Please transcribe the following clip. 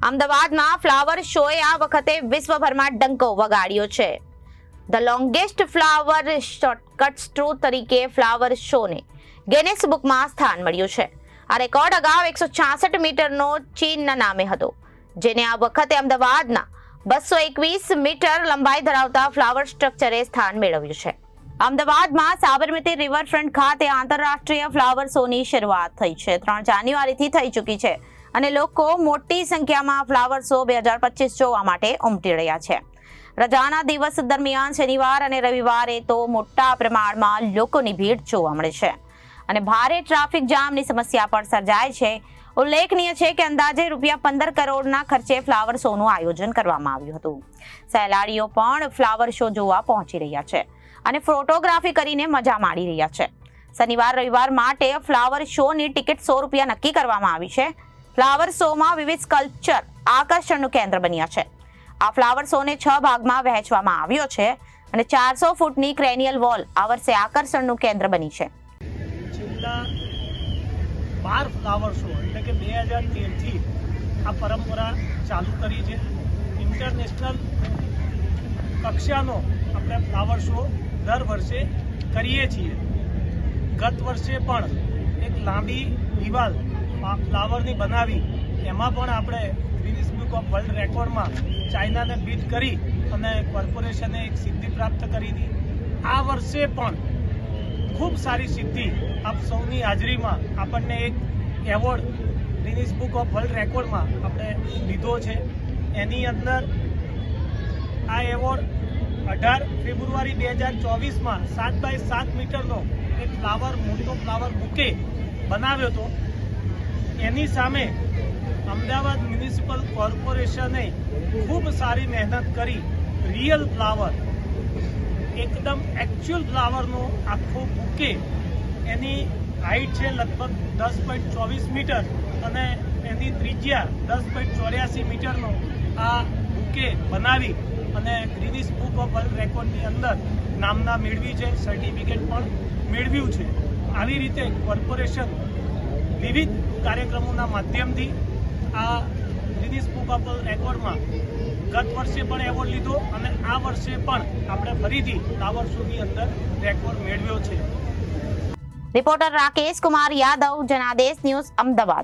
અમદાવાદમાં ફ્લાવર શોએ આ વખતે વિશ્વભરમાં ડંકો વગાડ્યો છે. The longest flower shortcuts to તરીકે ફ્લાવર શોને ગિનેસ બુકમાં સ્થાન મળ્યું છે. આ રેકોર્ડ અગાઉ 166 મીટરનો ચીનના નામે હતો, જેને આ વખતે અમદાવાદના 221 મીટર લંબાઈ ધરાવતા ફ્લાવર સ્ટ્રક્ચરે સ્થાન મેળવ્યું છે. અમદાવાદમાં સાબરમતી રિવરફ્રન્ટ ખાતે આંતરરાષ્ટ્રીય ફ્લાવર શોની શરૂઆત થઈ છે. 3 જાન્યુઆરીથી થઈ ચૂકી છે અને લોકો મોટી સંખ્યામાં ફ્લાવર શો 2025 જોવા માટે ઉમટી રહ્યા છે. રજાના દિવસ દરમિયાન શનિવાર અને રવિવારે તો મોટા પ્રમાણમાં લોકોની ભીડ જોવા મળે છે અને ભારે ટ્રાફિક જામની સમસ્યા પણ સર્જાય છે. ઉલ્લેખનીય છે કે અંદાજે ₹15 કરોડના ખર્ચે ફ્લાવર શોનું આયોજન કરવામાં આવ્યું હતું. સહેલાણીઓ પણ ફ્લાવર શો જોવા પહોંચી રહ્યા છે અને ફોટોગ્રાફી કરીને મજા માણી રહ્યા છે. શનિવાર રવિવાર માટે ફ્લાવર શોની ટિકિટ ₹100 નક્કી કરવામાં આવી છે. ફ્લાવર શોમાં વિવિધ સ્કલ્પચર આકર્ષણનું કેન્દ્ર બન્યા છે. આ ફ્લાવર શોને 6 ભાગમાં વહેંચવામાં આવ્યો છે અને 400 ફૂટની ક્રેનિયલ વોલ આ વર્ષે આકર્ષણનું કેન્દ્ર બની છે. છેલ્લા 12 ફ્લાવર શો એટલે કે 2013થી આ પરંપરા ચાલુ કરી છે. ઇન્ટરનેશનલ કક્ષાનો આપણે ફ્લાવર શો દર વર્ષે કરીએ છીએ. ગત વર્ષે પણ એક લાંબી દિવાલ ફ્લાવરની બનાવી, એમાં પણ આપણે ગિનિસ બુક ઓફ વર્લ્ડ રેકોર્ડમાં ચાઇનાને બીટ કરી અને કોર્પોરેશને એક સિદ્ધિ પ્રાપ્ત કરી હતી. આ વર્ષે પણ ખૂબ સારી સિદ્ધિ આપ સૌની હાજરીમાં આપણને એક award Guinness book of world રેકોર્ડમાં આપણે લીધો છે. એની અંદર આ એવોર્ડ 18 ફેબ્રુઆરી 2024માં 7x7 મીટરનો એક મોટો ફ્લાવર બુકે બનાવ્યો હતો. એની સામે અમદાવાદ મ્યુનિસિપલ કોર્પોરેશને ખૂબ સારી મહેનત કરી રિયલ ફ્લાવર, એકદમ એકચ્યુઅલ ફ્લાવરનો આખો બુકે, એની હાઇટ છે લગભગ 10.24 મીટર અને એની ત્રિજ્યા 10.84 મીટરનો આ બુકે બનાવી અને ગિનિસ બુક ઓફ વર્લ્ડ રેકોર્ડની અંદર નામના મેળવી છે, સર્ટિફિકેટ પણ મેળવ્યું છે. આવી રીતે કોર્પોરેશન વિવિધ કાર્યક્રમોના માધ્યમથી આ ગિનિસ બુક ઓફ વર્લ્ડ રેકોર્ડમાં ગત વર્ષે પણ એવોર્ડ લીધો અને આ વર્ષે પણ આપણે ફરીથી ફ્લાવર શોની અંદર રેકોર્ડ મેળવ્યો છે. Reporter Rakesh Kumar Yadav, Janadesh news, Ahmedabad.